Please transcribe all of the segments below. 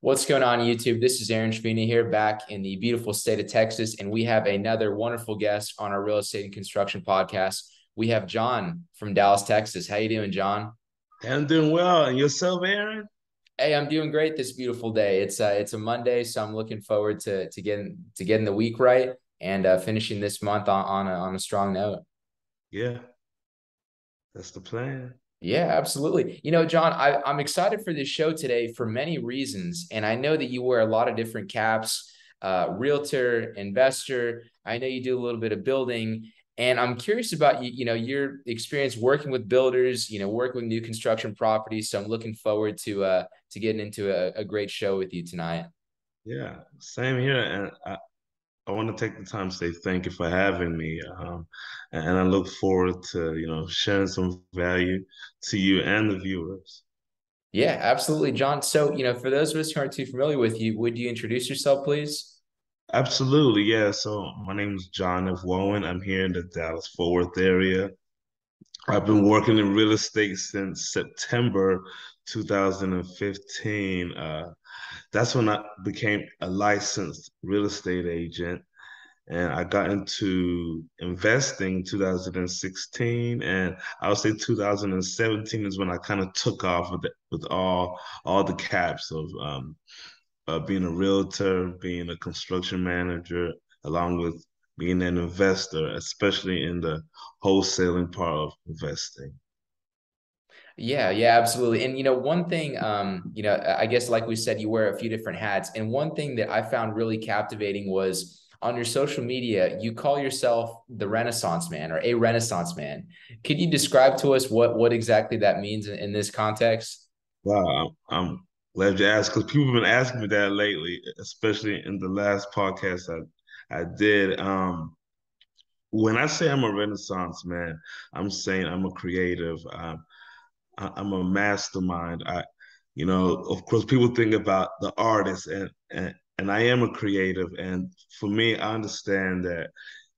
What's going on, YouTube? This is Aaron Schvini here, back in the beautiful state of Texas, and we have another wonderful guest on our real estate and construction podcast. We have John from Dallas, Texas. How you doing, John? I'm doing well. And yourself, Aaron? Hey, I'm doing great this beautiful day. It's a Monday, so I'm looking forward to getting the week right and finishing this month on a strong note. Yeah, that's the plan. Yeah, absolutely. John, I'm excited for this show today for many reasons. And I know that you wear a lot of different caps, realtor, investor. I know you do a little bit of building. And I'm curious about your experience working with builders, working with new construction properties. So I'm looking forward to getting into a great show with you tonight. Yeah, same here. And I want to take the time to say thank you for having me. And I look forward to, sharing some value to you and the viewers. Yeah, absolutely, John. So, for those of us who aren't too familiar with you, would you introduce yourself, please? Absolutely. Yeah. So my name is John Evbuomwan. I'm here in the Dallas-Fort Worth area. I've been working in real estate since September 2015. That's when I became a licensed real estate agent. And I got into investing in 2016, and I would say 2017 is when I kind of took off with all the caps of being a realtor, being a construction manager, along with being an investor, especially in the wholesaling part of investing. Yeah, yeah, absolutely. And one thing, I guess like we said, you wear a few different hats. And one thing that I found really captivating was on your social media, you call yourself the Renaissance man or a Renaissance man. Could you describe to us what exactly that means in this context? Wow, I'm glad you asked because people have been asking me that lately, especially in the last podcast I did. When I say I'm a Renaissance man, I'm saying I'm a creative. I'm a mastermind. Of course, people think about the artist, and I am a creative. And for me, I understand that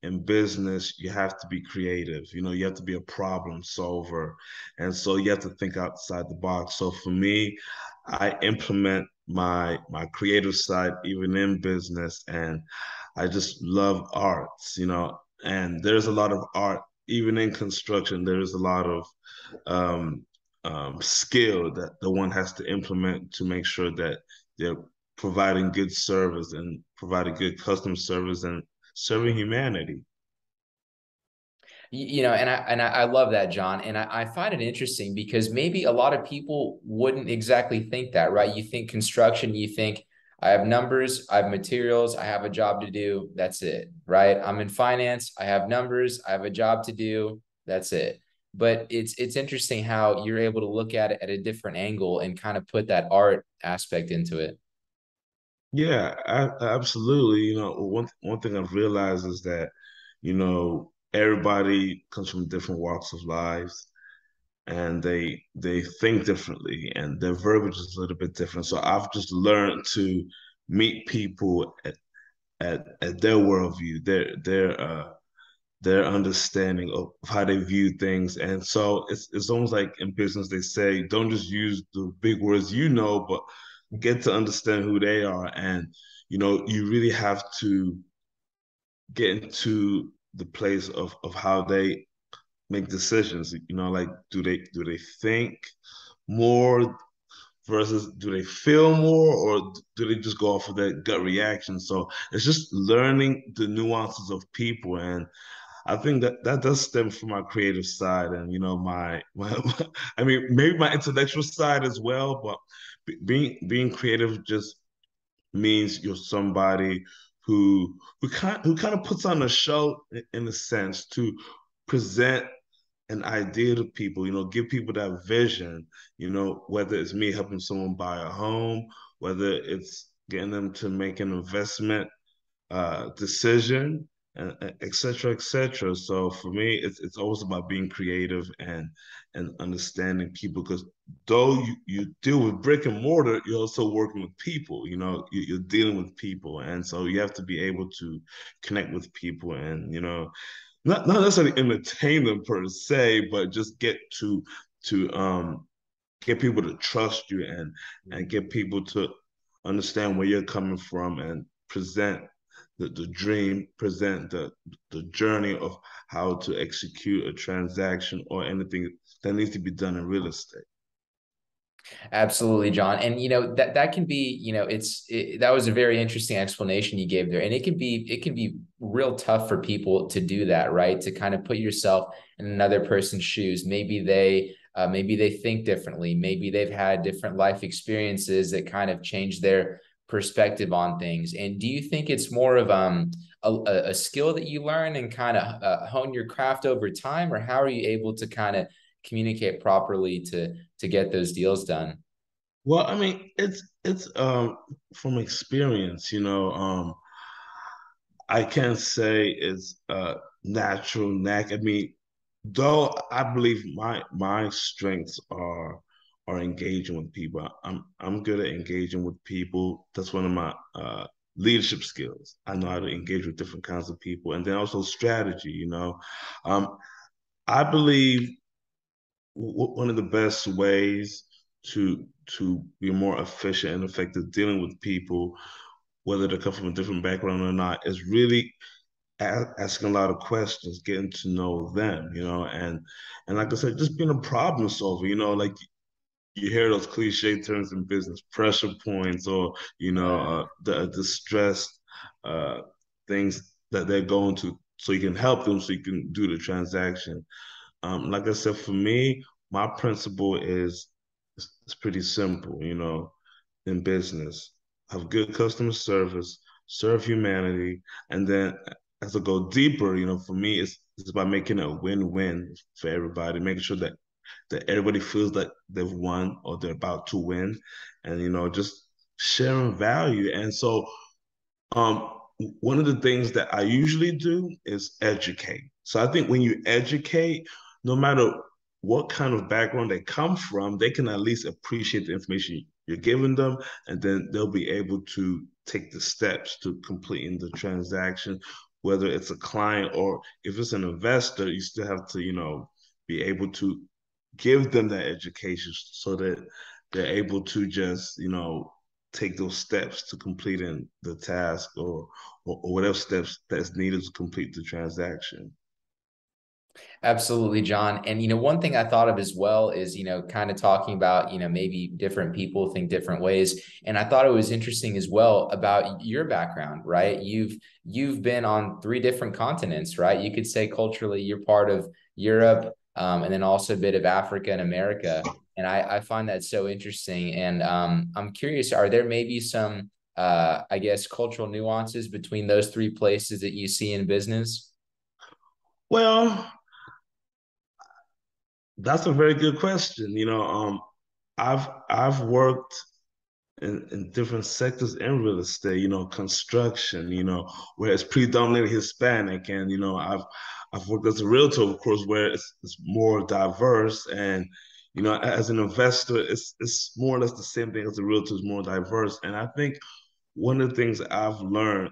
in business, you have to be creative. You have to be a problem solver, and so you have to think outside the box. So for me, I implement my creative side even in business, and I just love arts. And there's a lot of art even in construction. There's a lot of um, skill that the one has to implement to make sure that they're providing good service and providing good customer service and serving humanity. And I love that, John. And I find it interesting because maybe a lot of people wouldn't exactly think that, right? You think construction, you think I have numbers, I have materials, I have a job to do. That's it, right? I'm in finance, I have numbers, I have a job to do. That's it. But it's interesting how you're able to look at it at a different angle and kind of put that art aspect into it. Yeah, absolutely. One thing I've realized is that, everybody comes from different walks of lives and they think differently and their verbiage is a little bit different. So I've just learned to meet people at their worldview, their understanding of how they view things. And so it's almost like in business they say, don't just use the big words but get to understand who they are. And you really have to get into the place of how they make decisions. Like do they think more versus do they feel more or do they just go off of that gut reaction? So it's just learning the nuances of people. And I think that does stem from my creative side and my I mean maybe my intellectual side as well, but being creative just means you're somebody who kind of puts on a show in a sense to present an idea to people, give people that vision, whether it's me helping someone buy a home, whether it's getting them to make an investment decision, and et cetera, et cetera. So for me, it's always about being creative and understanding people because though you deal with brick and mortar, you're also working with people. You're dealing with people, and so you have to be able to connect with people and not necessarily entertain them per se, but just to get people to trust you and get people to understand where you're coming from, and present the dream, present the journey of how to execute a transaction or anything that needs to be done in real estate. Absolutely, John. And that can be, that was a very interesting explanation you gave there. And it can be real tough for people to do that, right? To kind of put yourself in another person's shoes. Maybe they think differently. Maybe they've had different life experiences that kind of change their perspective on things. And do you think it's more of a skill that you learn and kind of hone your craft over time, or how are you able to kind of communicate properly to get those deals done? Well, I mean, it's from experience, I can't say it's a natural knack. I mean, though I believe my strengths are engaging with people. I'm good at engaging with people. That's one of my leadership skills. I know how to engage with different kinds of people, and then also strategy. Um, I believe one of the best ways to be more efficient and effective dealing with people, whether they come from a different background or not, is really asking a lot of questions, getting to know them, and like I said, just being a problem solver. Like you hear those cliche terms in business, pressure points, or the stress uh, things that they're going to, so you can help them, so you can do the transaction. Like I said, for me, my principle is it's pretty simple, in business. Have good customer service, serve humanity, and then as I go deeper, for me, it's about making it a win-win for everybody, making sure that everybody feels like they've won or they're about to win, and just sharing value. And so um, one of the things that I usually do is educate. So I think when you educate, no matter what kind of background they come from, they can at least appreciate the information you're giving them, and then they'll be able to take the steps to completing the transaction. Whether it's a client or if it's an investor, you still have to, be able to give them that education so that they're able to just, take those steps to completing the task, or whatever steps that's needed to complete the transaction. Absolutely, John. And one thing I thought of as well is, kind of talking about, maybe different people think different ways. And I thought it was interesting as well about your background, right? You've been on three different continents, right? You could say culturally you're part of Europe, and then also a bit of Africa and America. And I find that so interesting. And I'm curious, are there maybe some I guess cultural nuances between those three places that you see in business? Well, that's a very good question. I've worked in different sectors in real estate, construction, where it's predominantly Hispanic. And, I've worked as a realtor, of course, where it's more diverse. And, as an investor, it's more or less the same thing as a realtor, is more diverse. And I think one of the things I've learned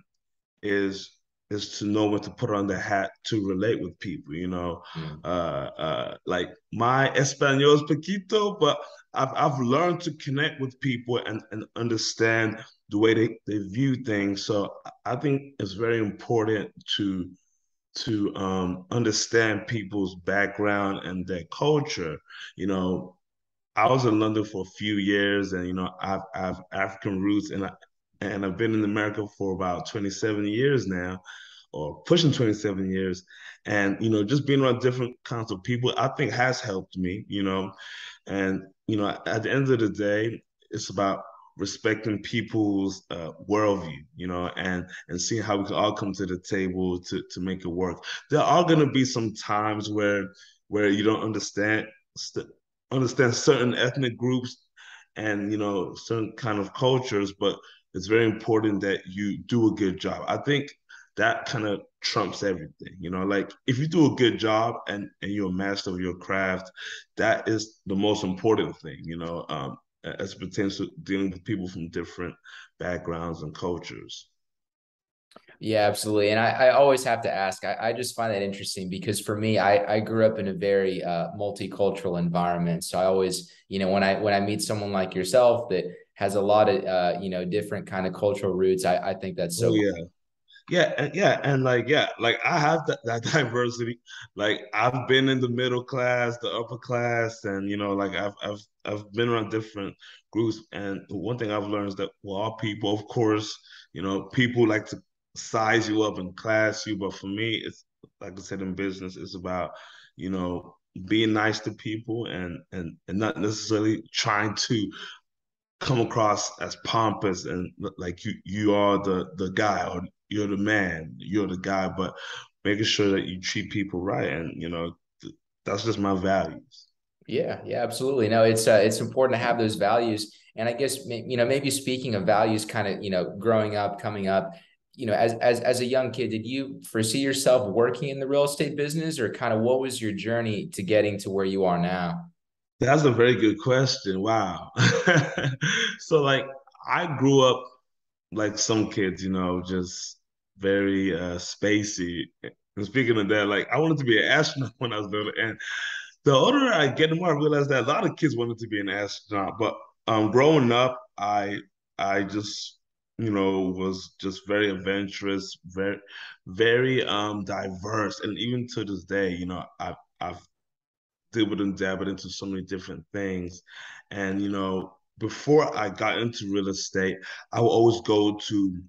is to know when to put on the hat to relate with people. Like my Espanol is poquito, but I've learned to connect with people and understand the way they view things. So I think it's very important to understand people's background and their culture. You know, I was in London for a few years, and I've African roots, and I've been in America for about 27 years now, or pushing 27 years. And just being around different kinds of people, I think has helped me. And at the end of the day, it's about respecting people's worldview, and seeing how we can all come to the table to make it work. There are going to be some times where you don't understand certain ethnic groups and certain kind of cultures, but it's very important that you do a good job. I think that kind of trumps everything. Like if you do a good job and you're a master of your craft, that is the most important thing. As it pertains to dealing with people from different backgrounds and cultures. Yeah, absolutely. And I always have to ask, I just find that interesting because for me, I grew up in a very multicultural environment. So I always, when I meet someone like yourself that has a lot of different kind of cultural roots, I think that's Oh so cool. yeah. And like like I have that diversity. Like I've been in the middle class, the upper class, and like I've been around different groups. And one thing I've learned is that we're all people, of course, people like to size you up and class you, but for me, it's like I said in business, it's about, you know, being nice to people and not necessarily trying to come across as pompous and like you are the guy or you're the man, you're the guy, but making sure that you treat people right, and that's just my values. Yeah, yeah, absolutely. No, it's important to have those values. And I guess maybe speaking of values, kind of growing up, coming up, as a young kid, did you foresee yourself working in the real estate business, or kind of what was your journey to getting to where you are now? That's a very good question. Wow. So like I grew up like some kids, just very spacey. And speaking of that, like I wanted to be an astronaut when I was little, and the older I get, the more I realize that a lot of kids wanted to be an astronaut. But growing up, I just was just very adventurous, very diverse, and even to this day, I've dabbled and dabbled into so many different things, and before I got into real estate, I would always go to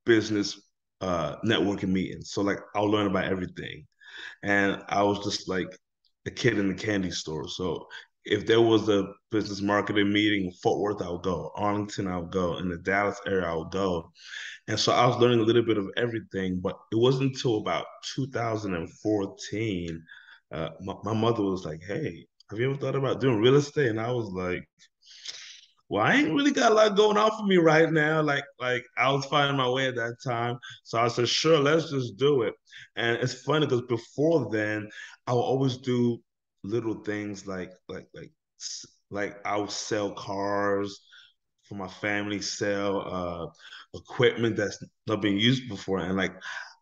business networking meetings. So like I'll learn about everything. And I was just like a kid in the candy store. So if there was a business marketing meeting in Fort Worth, I would go. Arlington, I would go. In the Dallas area, I would go. And so I was learning a little bit of everything, but it wasn't until about 2014, my mother was like, "Hey, have you ever thought about doing real estate?" And I was like, well, I ain't really got a lot going on for me right now. Like I was finding my way at that time. So I said, sure, let's just do it. And it's funny because before then, I would always do little things like I would sell cars for my family, sell equipment that's not been used before. And like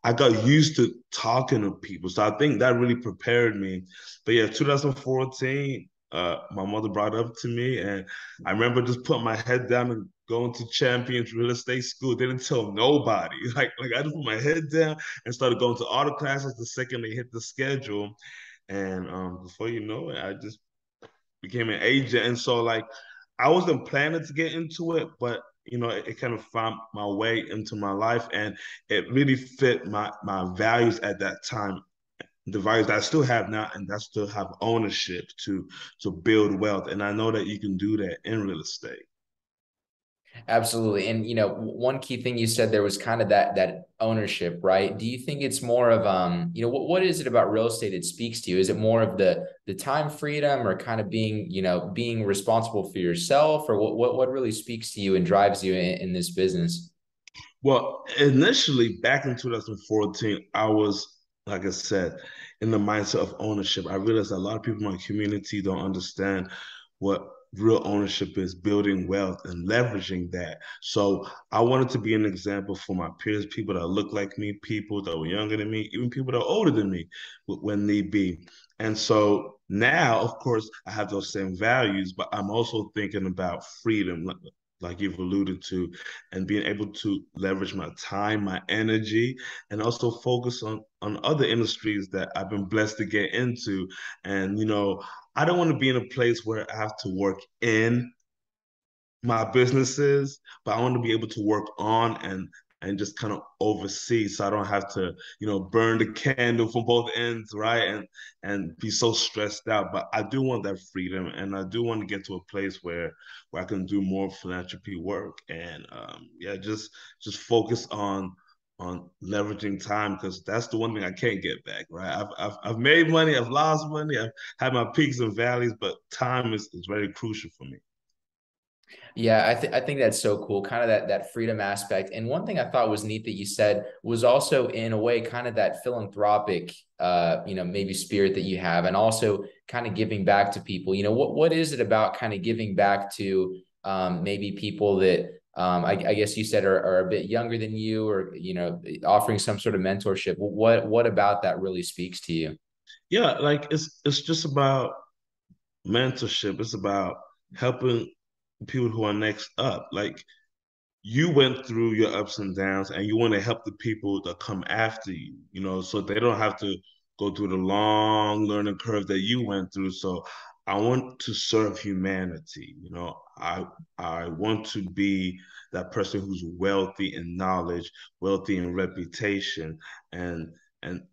I got used to talking to people. So I think that really prepared me. But yeah, 2014, my mother brought it up to me, and I remember just putting my head down and going to Champions Real Estate School. Didn't tell nobody. Like I just put my head down and started going to all the classes the second they hit the schedule. And before you know it, I just became an agent. And so like I wasn't planning to get into it, but it kind of found my way into my life, and it really fit my values at that time, the values that I still have now, and that still have ownership to build wealth. And I know that you can do that in real estate. Absolutely. And one key thing you said there was kind of that ownership, right? Do you think it's more of what is it about real estate it speaks to you? Is it more of the time freedom, or kind of being responsible for yourself, or what really speaks to you and drives you in this business? Well, initially back in 2014, I was, like I said, in the mindset of ownership. I realized that a lot of people in my community don't understand what real ownership is, building wealth and leveraging that. So I wanted to be an example for my peers, people that look like me, people that were younger than me, even people that are older than me when need be. And so now, of course, I have those same values, but I'm also thinking about freedom, like you've alluded to, and being able to leverage my time, my energy, and also focus on other industries that I've been blessed to get into. And I don't want to be in a place where I have to work in my businesses, but I want to be able to work on and just kind of oversee, so I don't have to, burn the candle from both ends, right? And be so stressed out. But I do want that freedom, and I do want to get to a place where I can do more philanthropy work, and yeah, just focus on leveraging time, because that's the one thing I can't get back, right? I've made money, I've lost money, I've had my peaks and valleys, but time is very crucial for me. Yeah, I think that's so cool, kind of that freedom aspect. And one thing I thought was neat that you said was also in a way kind of that philanthropic maybe spirit that you have, and also kind of giving back to people. What is it about kind of giving back to maybe people that I guess you said are a bit younger than you, or offering some sort of mentorship. What about that really speaks to you? Yeah, like it's just about mentorship. It's about helping people who are next up. Like you went through your ups and downs and you want to help the people that come after you, so they don't have to go through the long learning curve that you went through. So I want to serve humanity. I want to be that person who's wealthy in knowledge, wealthy in reputation, and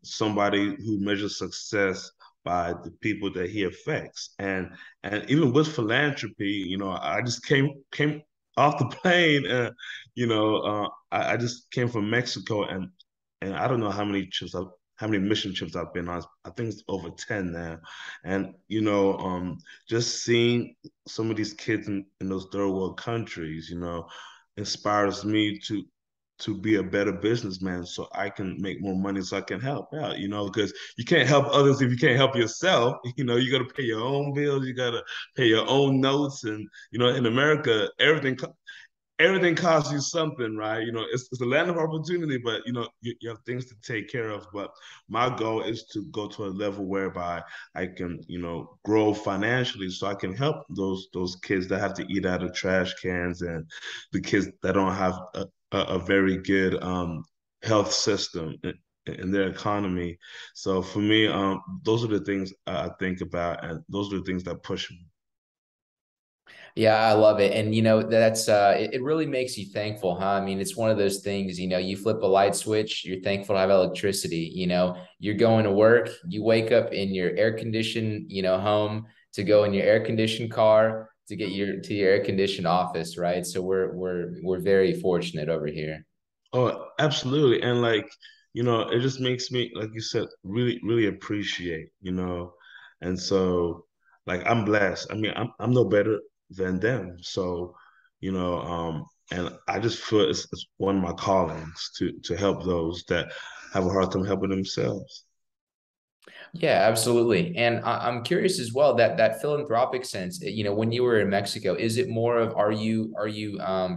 somebody who measures success by the people that he affects. And even with philanthropy, I just came off the plane. I just came from Mexico, and I don't know how many mission trips I've been on. I think it's over 10 now. And just seeing some of these kids in those third world countries, inspires me to be a better businessman so I can make more money so I can help out, because you can't help others if you can't help yourself. You got to pay your own bills, you got to pay your own notes. And, in America, everything costs you something, right? It's a land of opportunity, but you have things to take care of. But my goal is to go to a level whereby I can, grow financially, so I can help those kids that have to eat out of trash cans, and the kids that don't have a very good health system in their economy. So for me, those are the things I think about, and those are the things that push me. Yeah, I love it. And that's it really makes you thankful, huh? I mean, it's one of those things, you flip a light switch, you're thankful to have electricity, you're going to work, you wake up in your air conditioned, home to go in your air conditioned car to get your air conditioned office, right? So we're very fortunate over here. Oh, absolutely. And like, it just makes me, like you said, really, really appreciate, And so like I'm blessed. I mean, I'm no better than them. So, and I just feel it's one of my callings to help those that have a hard time helping themselves. Yeah, absolutely. And I'm curious as well that philanthropic sense, when you were in Mexico, is it more of are you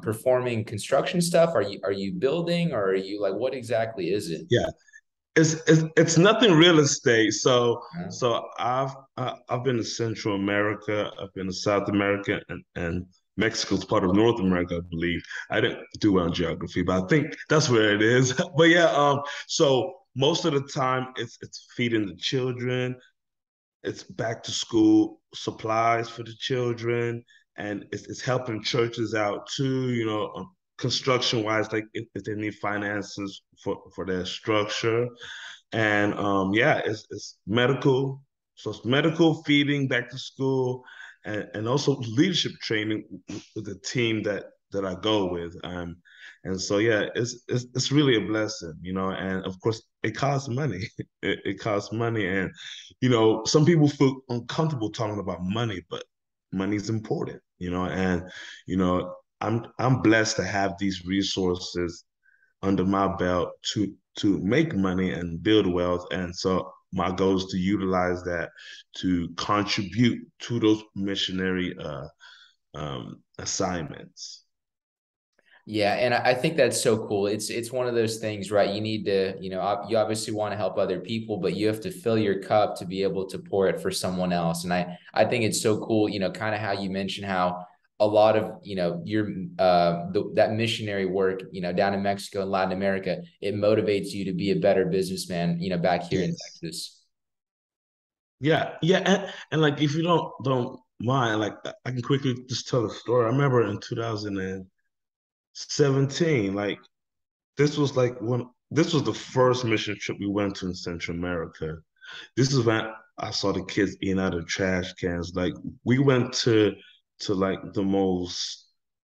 performing construction stuff? Are you building, or are you like, what exactly is it? Yeah. It's nothing real estate. So Uh, so I've been to Central America, I've been to South America, and Mexico's part of North America, I believe. I didn't do well in geography, but I think that's where it is. But yeah, so most of the time it's feeding the children, it's back to school supplies for the children, and it's helping churches out too, construction wise, like if they need finances for their structure. And yeah, it's medical. So it's medical, feeding, back to school, and also leadership training with the team that I go with. And so yeah, it's really a blessing, and of course it costs money. It costs money. And some people feel uncomfortable talking about money, but money is important, and I'm blessed to have these resources under my belt to make money and build wealth. And so my goal is to utilize that to contribute to those missionary assignments. Yeah, and I think that's so cool. It's one of those things, right? You need to, you obviously want to help other people, but you have to fill your cup to be able to pour it for someone else. And I think it's so cool, kind of how you mentioned how a lot of, your that missionary work, down in Mexico and Latin America, it motivates you to be a better businessman, back here in Yes. Texas. Yeah, and like if you don't mind, like I can quickly just tell a story. I remember in 2017, like this was the first mission trip we went to in Central America. This is when I saw the kids eating out of trash cans. Like we went to like the most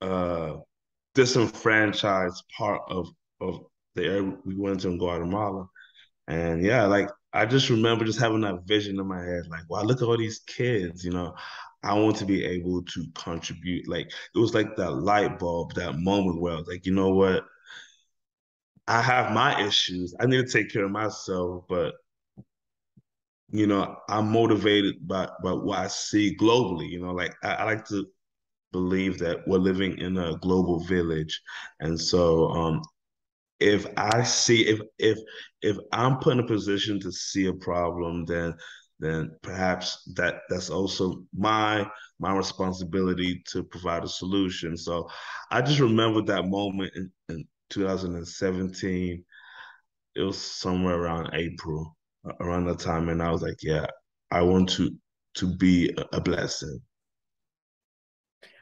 uh disenfranchised part of the area we went to in Guatemala. And yeah, like I just remember just having that vision in my head, like, wow, look at all these kids, I want to be able to contribute. Like it was like that light bulb, that moment where I was like, you know what? I have my issues. I need to take care of myself, but I'm motivated by what I see globally. Like I like to believe that we're living in a global village, and so if I see if I'm put in a position to see a problem, then perhaps that's also my responsibility to provide a solution. So I just remember that moment in 2017. It was somewhere around April, around that time, and I was like, yeah, I want to be a blessing.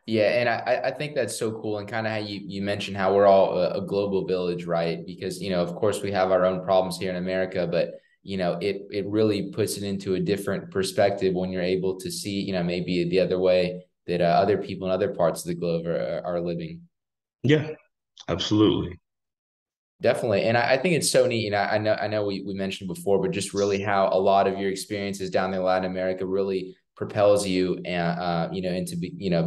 Yeah, and I think that's so cool, and kind of how you mentioned how we're all a global village, right? Because of course we have our own problems here in America, but it really puts it into a different perspective when you're able to see maybe the other way that other people in other parts of the globe are living. Yeah, absolutely. Definitely. And I think it's so neat. I know we mentioned before, but just really how a lot of your experiences down there in Latin America really propels you and into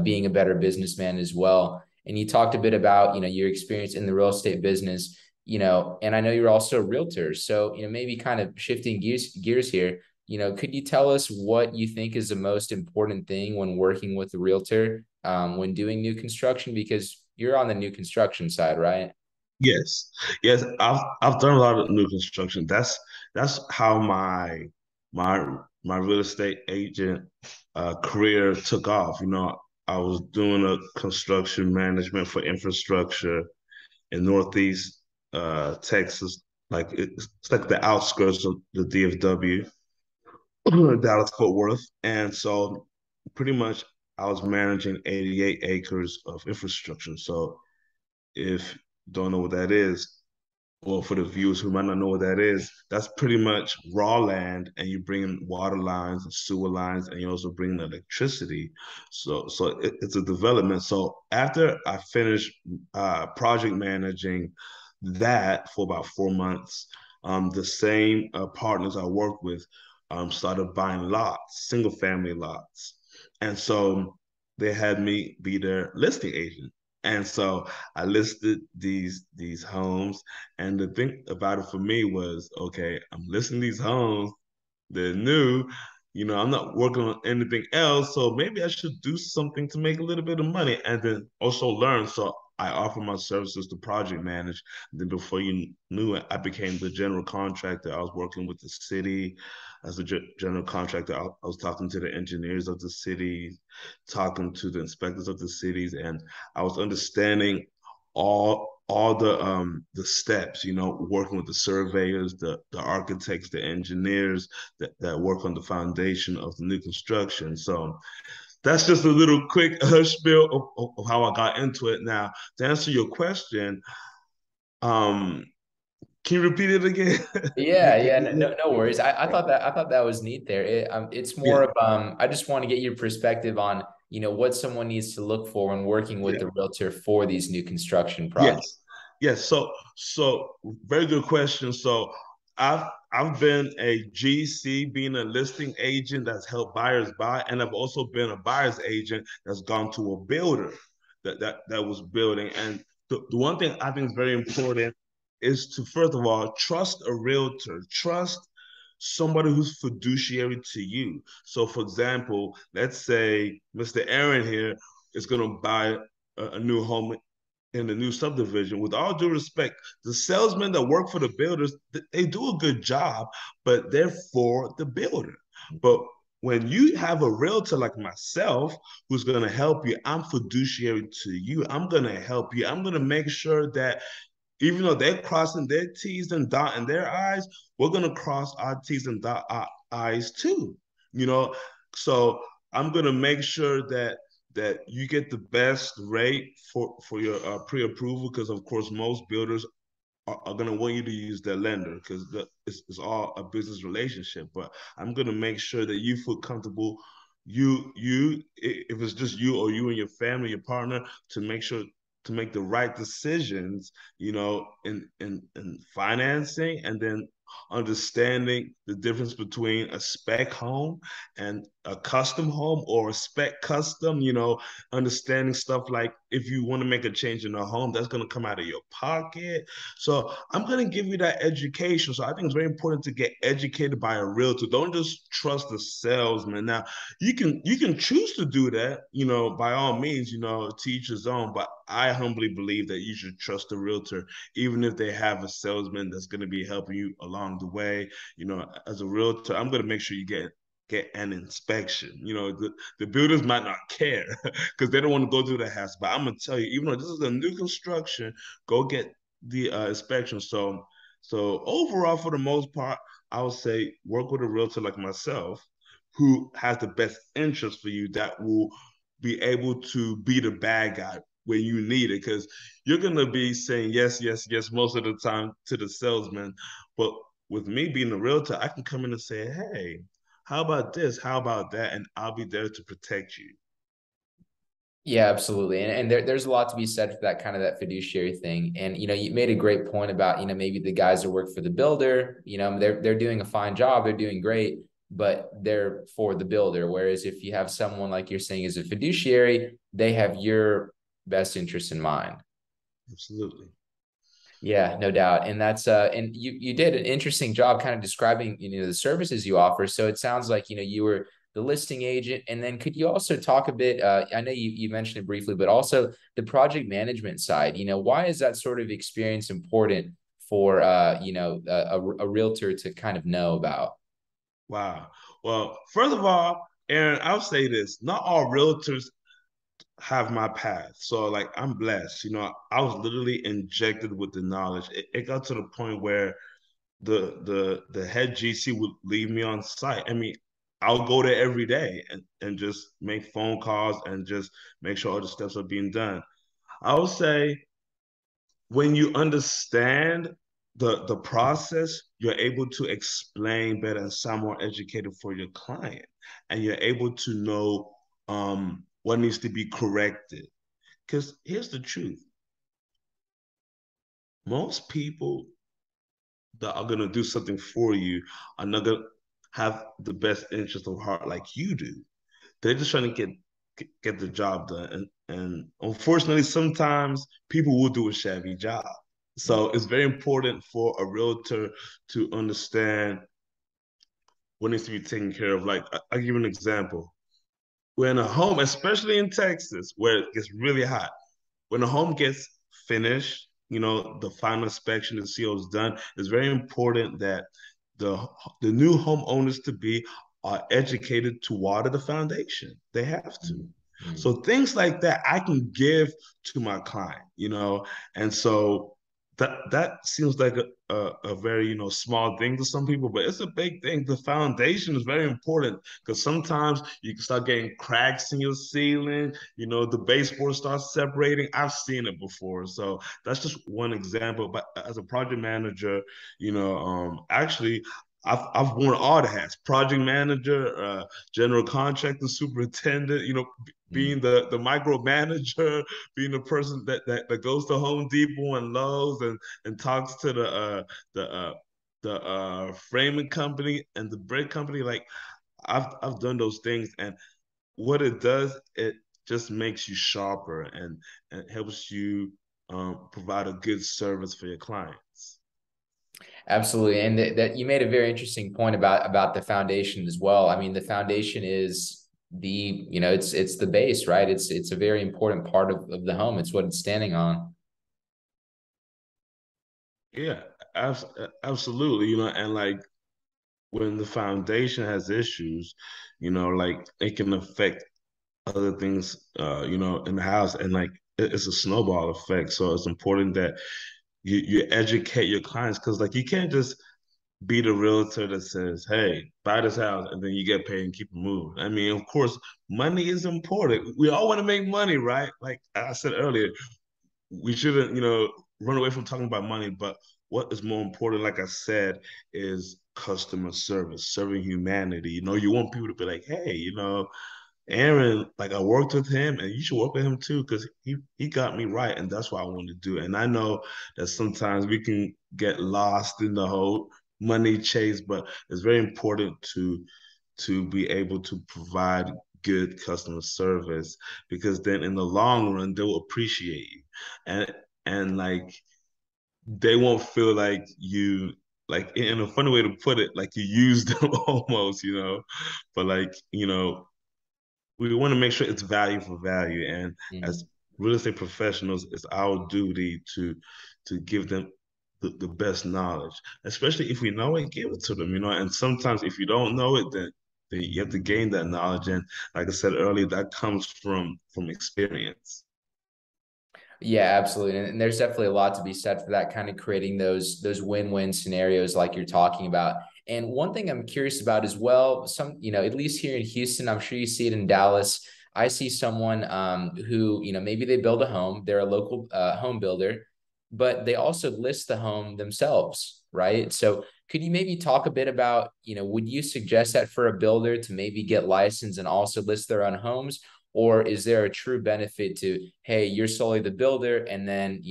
being a better businessman as well. And you talked a bit about, your experience in the real estate business, and I know you're also a realtor. So, maybe kind of shifting gears here, could you tell us what you think is the most important thing when working with a realtor, when doing new construction? Because you're on the new construction side, right? Yes, yes. I've done a lot of new construction. That's how my real estate agent career took off. I was doing a construction management for infrastructure in Northeast Texas. Like it's like the outskirts of the DFW, Dallas Fort Worth, and so pretty much I was managing 88 acres of infrastructure. So if you don't know what that is, well, for the viewers who might not know what that is, that's pretty much raw land, and you bring in water lines and sewer lines, and you also bring in electricity. So it's a development. So after I finished project managing that for about 4 months, the same partners I worked with started buying lots, single family lots, and so they had me be their listing agent. And so I listed these homes, and the thing about it for me was, okay, I'm listing these homes, they're new. I'm not working on anything else, so maybe I should do something to make a little bit of money and then also learn. So I offer my services to project manage. Then before you knew it, I became the general contractor. I was working with the city as a general contractor. I was talking to the engineers of the city, talking to the inspectors of the cities, and I was understanding all the steps, working with the surveyors, the architects, the engineers that work on the foundation of the new construction. So that's just a little quick spiel of how I got into it. Now, to answer your question, um, can you repeat it again? Yeah, yeah, no worries. I thought that was neat there. It's more Yeah, of I just want to get your perspective on, what someone needs to look for when working with yeah. the realtor for these new construction projects. Yes. Yes. So very good question. So I've been a GC, being a listing agent that's helped buyers buy, and I've also been a buyer's agent that's gone to a builder that was building. And the one thing I think is very important is to, first of all, trust a realtor, trust somebody who's fiduciary to you. So for example, let's say Mr. Aaron here is going to buy a new home in the new subdivision. With all due respect, the salesmen that work for the builders, they do a good job, but they're for the builder. But when you have a realtor like myself who's going to help you, I'm fiduciary to you. I'm going to help you. I'm going to make sure that even though they're crossing their T's and dotting their I's, we're going to cross our T's and dot our I's too. You know, so I'm going to make sure that you get the best rate for your pre-approval, because of course most builders are going to want you to use their lender because it's all a business relationship. But I'm going to make sure that you feel comfortable, if it's just you or you and your family, your partner, to make sure to make the right decisions, in financing, and then understanding the difference between a spec home and a custom home or a spec custom, understanding stuff like if you want to make a change in a home, that's going to come out of your pocket. So I'm going to give you that education. So I think it's very important to get educated by a realtor. Don't just trust the salesman. Now, you can choose to do that, by all means, to each his own, but I humbly believe that you should trust a realtor, even if they have a salesman that's going to be helping you along the way. As a realtor, I'm going to make sure you get an inspection. The builders might not care because they don't want to go through the house. But I'm gonna tell you, even though this is a new construction, go get the inspection. So overall, for the most part, I would say work with a realtor like myself, who has the best interest for you, that will be able to be the bad guy when you need it, because you're gonna be saying yes, yes, yes most of the time to the salesman. But with me being a realtor, I can come in and say, hey, how about this? How about that? And I'll be there to protect you. Yeah, absolutely. And there's a lot to be said for that kind of that fiduciary thing. And you made a great point about, maybe the guys that work for the builder, they're doing a fine job, they're doing great, but they're for the builder. Whereas if you have someone like you're saying is a fiduciary, they have your best interest in mind. Absolutely. Yeah, no doubt. And and you did an interesting job kind of describing, the services you offer. So it sounds like, you were the listing agent. And then could you also talk a bit, I know you mentioned it briefly, but also the project management side, why is that sort of experience important for a realtor to kind of know about? Wow. Well, first of all, Aaron, I'll say this. Not all realtors have my path. So like I'm blessed. I was literally injected with the knowledge. It got to the point where the head GC would leave me on site. I mean, I'll go there every day and just make phone calls and just make sure all the steps are being done. I would say when you understand the process, you're able to explain better and sound more educated for your client, and you're able to know what needs to be corrected. Because here's the truth: most people that are gonna do something for you are not gonna have the best interest of heart like you do. They're just trying to get the job done, and unfortunately, sometimes people will do a shabby job. So it's very important for a realtor to understand what needs to be taken care of. Like I'll give you an example. When a home, especially in Texas, where it gets really hot, when a home gets finished, the final inspection, the CO is done, it's very important that the the new homeowners to be are educated to water the foundation. They have to. Mm-hmm. So things like that I can give to my client, and so that seems like a very small thing to some people, but it's a big thing. The foundation is very important because sometimes you can start getting cracks in your ceiling. The baseboard starts separating. I've seen it before, so that's just one example. But as a project manager, actually, I've worn all the hats: project manager, general contractor, superintendent. Being the micromanager, being the person that goes to Home Depot and Lowe's and talks to the framing company and the brick company. Like I've done those things, and what it does, it just makes you sharper and helps you provide a good service for your clients. Absolutely. And that you made a very interesting point about the foundation as well. I mean, the foundation is it's the base, right? It's a very important part of the home. It's what it's standing on. Yeah, absolutely. And like when the foundation has issues, like it can affect other things, in the house, and like it's a snowball effect. So it's important that you educate your clients, because like you can't just be the realtor that says, "Hey, buy this house," and then you get paid and keep it moving. I mean, of course, money is important. We all want to make money, right? Like I said earlier, we shouldn't, run away from talking about money. But what is more important, like I said, is customer service, serving humanity. You want people to be like, "Hey, Aaron, like I worked with him, and you should work with him too, because he got me right, and that's what I want to do." And I know that sometimes we can get lost in the whole money chase, but it's very important to be able to provide good customer service, because then in the long run they'll appreciate you, and like they won't feel like you, like in a funny way to put it, like you use them almost, but like, we want to make sure it's value for value. And as Mhm. real estate professionals, it's our duty to give them the best knowledge, especially if we know it, give it to them, And sometimes if you don't know it, then you have to gain that knowledge. And like I said earlier, that comes from experience. Yeah, absolutely. And there's definitely a lot to be said for that, kind of creating those win-win scenarios like you're talking about. And one thing I'm curious about as well, at least here in Houston, I'm sure you see it in Dallas. I see someone who, maybe they build a home, they're a local home builder, but they also list the home themselves, right? So could you maybe talk a bit about, would you suggest that for a builder to maybe get licensed and also list their own homes? Or is there a true benefit to, hey, you're solely the builder, and then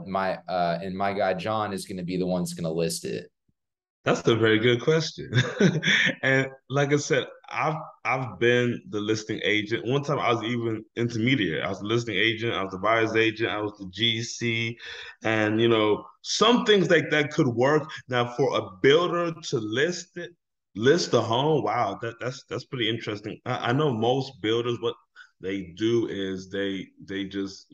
my guy John is going to be the one that's going to list it? That's a very good question. And like I said, I've been the listing agent. One time I was even intermediary. I was the listing agent, I was the buyer's agent, I was the GC. And some things like that could work. Now for a builder to list the home, wow, that's pretty interesting. I know most builders, what they do is they just,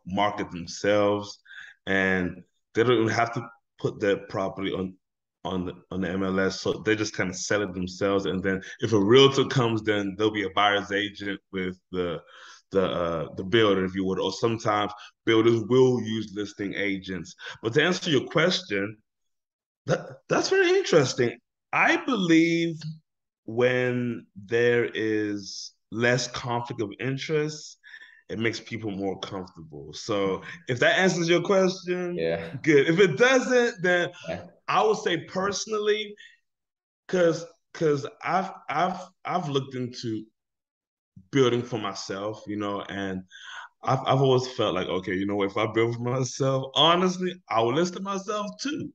market themselves, and they don't even have to put their property on the MLS. So they just kind of sell it themselves. And then if a realtor comes, then there'll be a buyer's agent with the builder, if you would. Or sometimes builders will use listing agents. But to answer your question, that's very interesting. I believe when there is less conflict of interest, it makes people more comfortable. So if that answers your question, Yeah. good. If it doesn't, then Yeah. I would say personally, because I've looked into building for myself, and I've always felt like, okay, if I build for myself, honestly, I will list it myself too.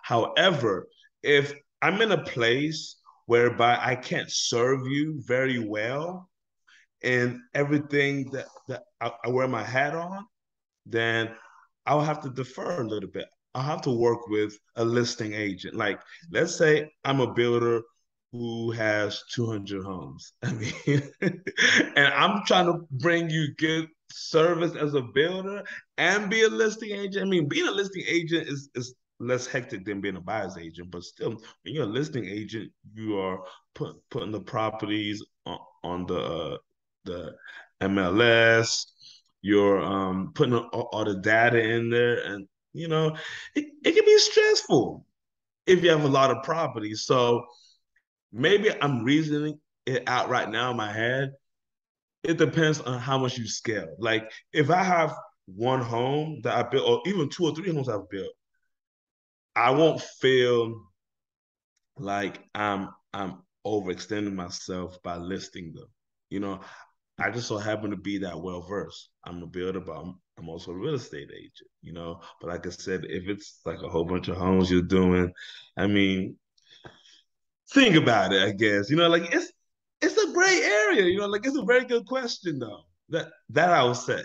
However, if I'm in a place whereby I can't serve you very well and everything that I wear my hat on, then I'll have to defer a little bit. I'll have to work with a listing agent. Like, let's say I'm a builder who has 200 homes. I mean, and I'm trying to bring you good service as a builder and be a listing agent. I mean, being a listing agent is less hectic than being a buyer's agent, but still, when you're a listing agent, you are putting the properties on the MLS. You're putting all the data in there, and it can be stressful if you have a lot of properties. So maybe I'm reasoning it out right now in my head. It depends on how much you scale. Like if I have one home that I built, or even two or three homes I've built, I won't feel like I'm overextending myself by listing them. You know, I just so happen to be that well versed. I'm a builder, but I'm also a real estate agent, But like I said, if it's like a whole bunch of homes you're doing, I mean, think about it, I guess. Like it's a gray area, like it's a very good question though. That I would say.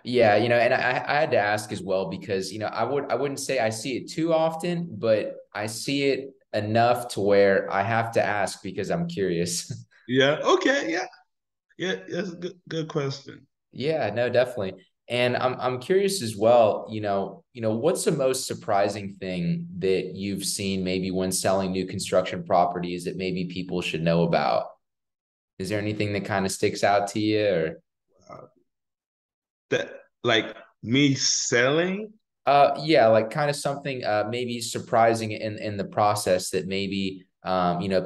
Yeah, and I had to ask as well because, I wouldn't say I see it too often, but I see it enough to where I have to ask because I'm curious. Yeah, okay, yeah. Yeah, that's a good question. Yeah, no, definitely. And I'm curious as well, what's the most surprising thing that you've seen maybe when selling new construction properties that maybe people should know about? Is there anything that kind of sticks out to you or That like me selling. yeah, like kind of something maybe surprising in the process that maybe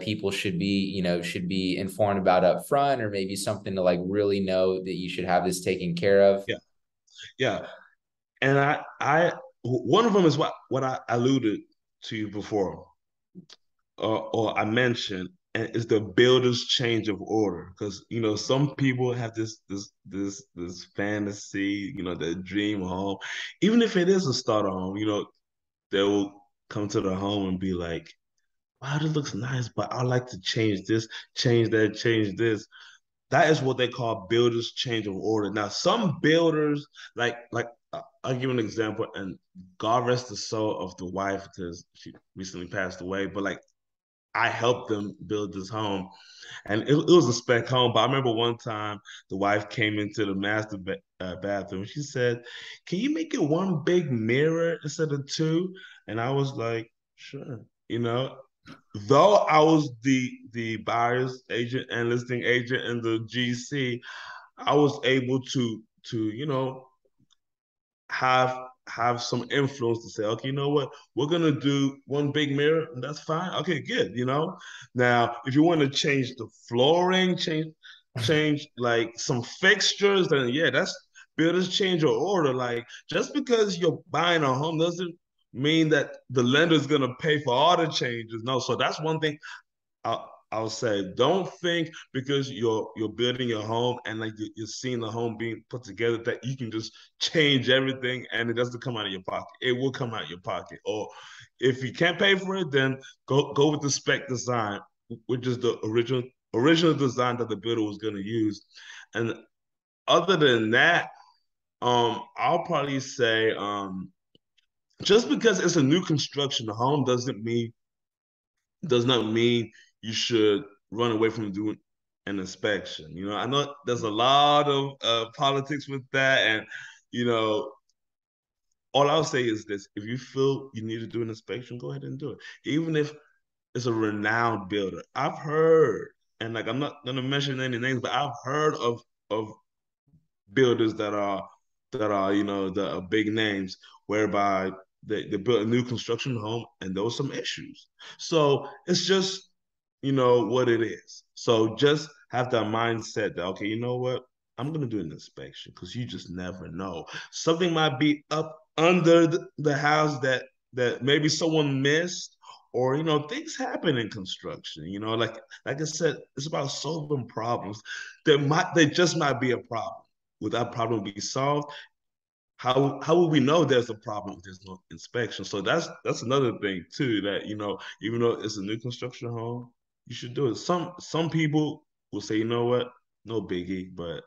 people should be informed about up front, or maybe something to like really know that you should have this taken care of. Yeah, yeah. And I one of them is what I alluded to before, or I mentioned, and is the builder's change of order. Because some people have this fantasy, their dream home, even if it is a starter home, they will come to the home and be like, wow, this looks nice, but I like to change this, change that, change this. That is what they call builders change of order. Now, some builders, I'll give you an example, and God rest the soul of the wife because she recently passed away. But like I helped them build this home, and it was a spec home. But I remember one time the wife came into the bathroom. She said, "Can you make it one big mirror instead of two?" And I was like, "Sure." You know, though I was the buyer's agent and listing agent and the GC, I was able to have have some influence to say, okay, you know what, we're gonna do one big mirror, and that's fine. Okay, good. Now if you want to change the flooring, change like some fixtures, then yeah, that's builders change your order. Like just because you're buying a home doesn't mean that the lender is gonna pay for all the changes. No, so that's one thing I'll say, don't think because you're building your home and like you're seeing the home being put together that you can just change everything and it doesn't come out of your pocket. It will come out of your pocket. Or if you can't pay for it, then go with the spec design, which is the original design that the builder was going to use. And other than that, I'll probably say just because it's a new construction home does not mean you should run away from doing an inspection. I know there's a lot of politics with that, and you know, all I'll say is this: if you feel you need to do an inspection, go ahead and do it, even if it's a renowned builder. I've heard, and like I'm not gonna mention any names, but I've heard of builders that are the big names whereby they built a new construction home and there was some issues. So it's just what it is. So just have that mindset that okay, you know what? I'm gonna do an inspection because you just never know. Something might be up under the house that maybe someone missed, or things happen in construction. Like I said, it's about solving problems. There just might be a problem. Would that problem be solved? How would we know there's a problem if there's no inspection? So that's another thing too that even though it's a new construction home, you should do it. Some people will say, you know what, no biggie, but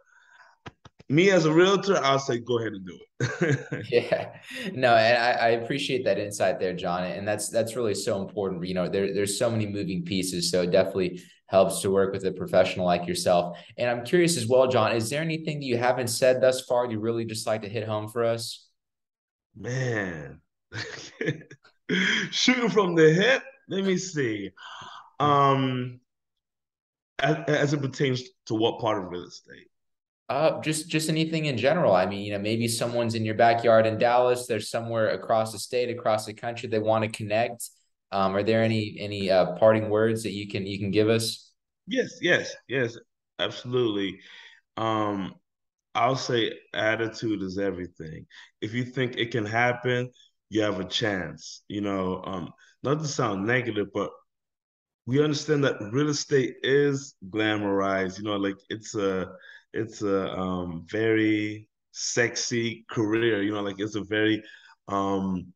me as a realtor, I'll say go ahead and do it. Yeah, no, and I appreciate that insight there, John. And that's really so important. There's so many moving pieces, so it definitely helps to work with a professional like yourself. And I'm curious as well, John, is there anything that you haven't said thus far you really just like to hit home for us? Man, shooting from the hip. Let me see. Um, as it pertains to what part of real estate? Just anything in general. I mean, maybe someone's in your backyard in Dallas. There's somewhere across the state, across the country they want to connect. Are there any parting words that you can give us? Yes, yes, yes, absolutely. Um, I'll say attitude is everything. If you think it can happen, you have a chance. Not to sound negative, but we understand that real estate is glamorized. Like it's a very sexy career. Like it's a very um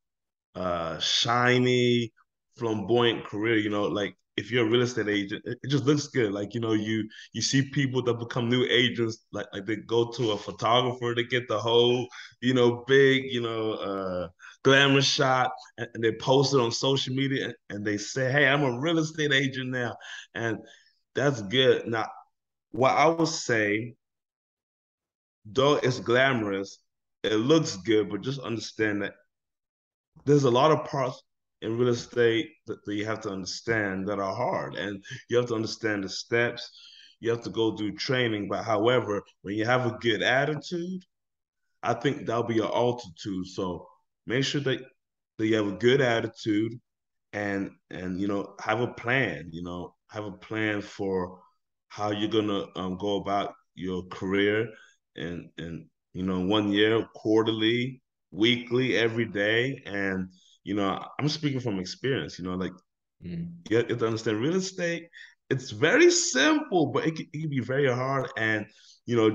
shiny, flamboyant career. Like if you're a real estate agent, it just looks good. Like you see people that become new agents, like they go to a photographer to get the whole big glamour shot, and they post it on social media, and they say, "Hey, I'm a real estate agent now," and that's good. Now, what I would say, though it's glamorous, it looks good, but just understand that there's a lot of parts in real estate that you have to understand that are hard, and you have to understand the steps. You have to go do training. But however, when you have a good attitude, I think that'll be your altitude. So make sure that you have a good attitude, and have a plan. Have a plan for how you're gonna go about your career, and one year, quarterly, weekly, every day. And I'm speaking from experience. Like Mm. you have to understand real estate. It's very simple, but it can be very hard. And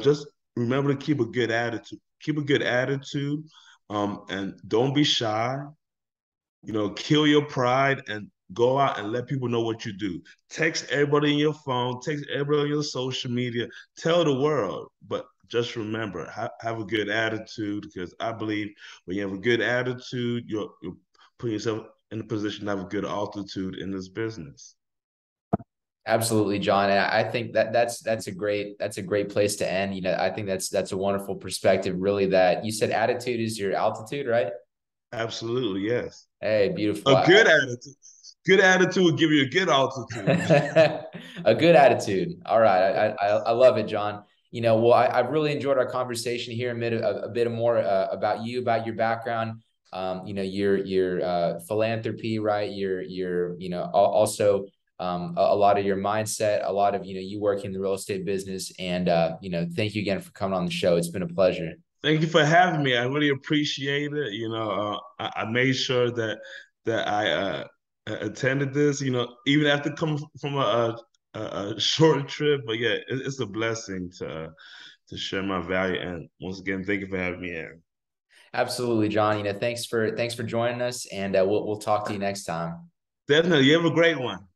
just remember to keep a good attitude. Keep a good attitude, and don't be shy. Kill your pride, and Go out and let people know what you do. Text everybody in your phone, text everybody on your social media, tell the world. But just remember, have a good attitude, because I believe when you have a good attitude, you're putting yourself in a position to have a good altitude in this business. Absolutely, John. And I think that that's a great place to end. You know, I think that's a wonderful perspective, really, that you said attitude is your altitude, right? Absolutely, yes. Hey, beautiful. A good attitude. Good attitude will give you a good altitude. A good attitude. All right. Yes. I love it, John. You know, well, I've really enjoyed our conversation here, a bit more about you, about your background, you know, your philanthropy, right? You know, also a lot of your mindset, a lot of, you know, you work in the real estate business. And, you know, thank you again for coming on the show. It's been a pleasure. Thank you for having me. I really appreciate it. I made sure that I attended this. Even after coming from a short trip, but yeah, it's a blessing to share my value. And once again, thank you for having me in. Absolutely, John. You know, thanks for joining us, and we'll talk to you next time. Definitely, you have a great one.